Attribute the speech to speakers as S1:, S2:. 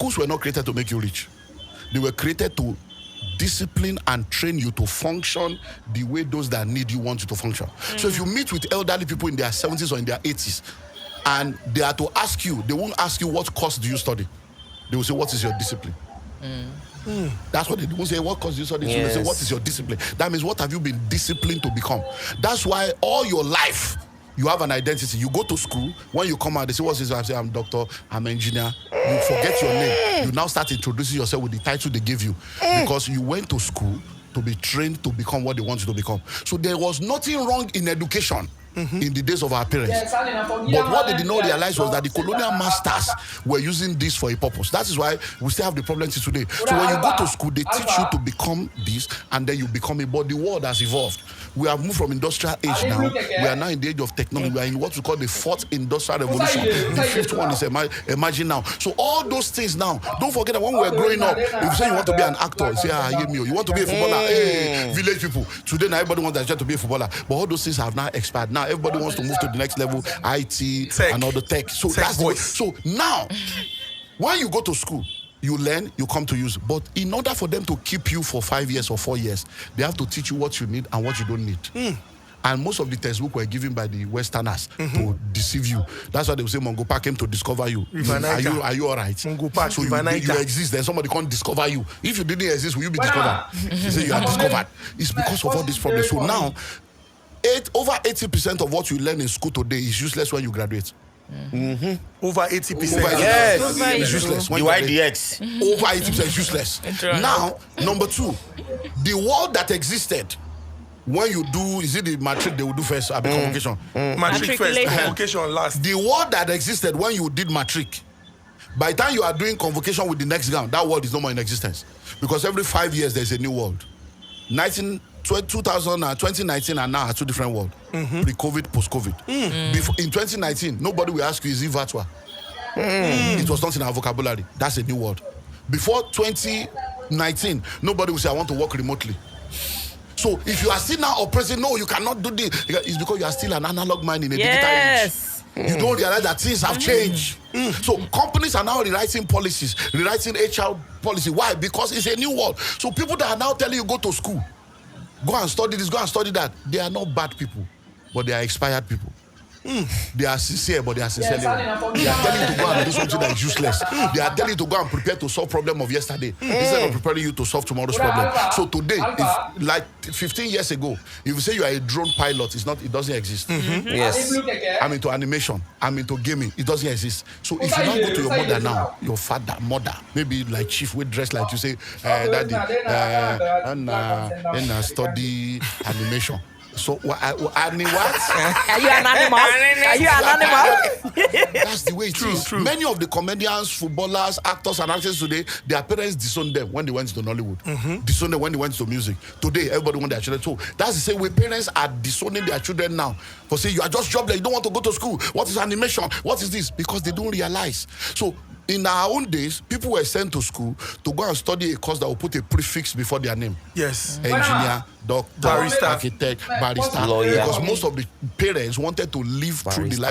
S1: schools were not created to make you rich. They were created to discipline and train you to function the way those that need you want you to function. So if you meet with elderly people in their 70s or in their 80s, and they are to ask you, they won't ask you what course do you study. They will say, what is your discipline? That's what they won't say, what course do you study? So they say, what is your discipline? That means, what have you been disciplined to become? That's why all your life, you have an identity. You go to school, when you come out, they say, what's this? I say, I'm doctor, I'm engineer. You forget your name. You now start introducing yourself with the title they give you. Because you went to school to be trained to become what they want you to become. So there was nothing wrong in education in the days of our parents. But what they did not realize was that the colonial masters were using this for a purpose. That is why we still have the problem today. So when you go to school, they teach you to become this, and then you become it. But the world has evolved. We have moved from industrial age now. We are now in the age of technology. We are in what we call the fourth industrial revolution. The fifth one is emerging now. So all those things now, don't forget that when we were growing up, if you say you want to be an actor, you say, you want to be a footballer, village people. Today now everybody wants to be a footballer. But all those things have now expired. Now everybody wants to move to the next level, IT, tech, and all the tech. So that's so now, when you go to school, you learn, you come to use. But in order for them to keep you for 5 years or 4 years, they have to teach you what you need and what you don't need. And most of the textbooks were given by the Westerners to deceive you. That's why they will say Mungo Park came to discover you. Are you all right?
S2: Mungo Park,
S1: so you exist, then somebody can't discover you. If you didn't exist, will you be discovered? They say you are discovered. It's because of all these problems. So now, over 80% of what you learn in school today is useless when you graduate.
S2: Over 80%.
S1: Yes, it's useless.
S3: The YDX.
S1: Over 80% is useless. Now, number two, the world that existed when you do, is it the matric they will do first? Convocation.
S2: Matric first, convocation last.
S1: The world that existed when you did matric, by the time you are doing convocation with the next gown, that world is no more in existence. Because every 5 years there's a new world. 2019 and now are two different worlds. Pre-COVID, post-COVID. In 2019, nobody will ask you, is it virtual? It was not in our vocabulary. That's a new world. Before 2019, nobody will say, I want to work remotely. So if you are still now oppressing, no, you cannot do this. It's because you are still an analog mind in a digital age. You don't realize that things have changed. So companies are now rewriting policies, rewriting HR policy. Why? Because it's a new world. So people that are now telling you go to school, go and study this, go and study that, they are not bad people, but they are expired people. They are sincere, but they are sincerely wrong. They are telling you to go and do something that is useless. They are telling you to go and prepare to solve problem of yesterday instead of preparing you to solve tomorrow's problem. So today, if, like 15 years ago, if you say you are a drone pilot, it doesn't exist.
S3: Yes.
S1: I'm into animation. I'm into gaming. It doesn't exist. So if you now go to your mother now, your father, mother, maybe like chief with dress like you say, daddy, and study animation. So, what? Are you
S4: an animal? Are you an animal?
S1: That's the way it is. True. Many of the comedians, footballers, actors, and actors today, their parents disowned them when they went to Nollywood. Disowned them when they went to music. Today, everybody wants their children. So that's the same way parents are disowning their children now. For saying, you are just jobless, you don't want to go to school. What is animation? What is this? Because they don't realize. So, in our own days, people were sent to school to go and study a course that will put a prefix before their name.
S2: Yes.
S1: Engineer, doctor, architect, barrister.
S3: Lawyer.
S1: Because most of the parents wanted to live through the life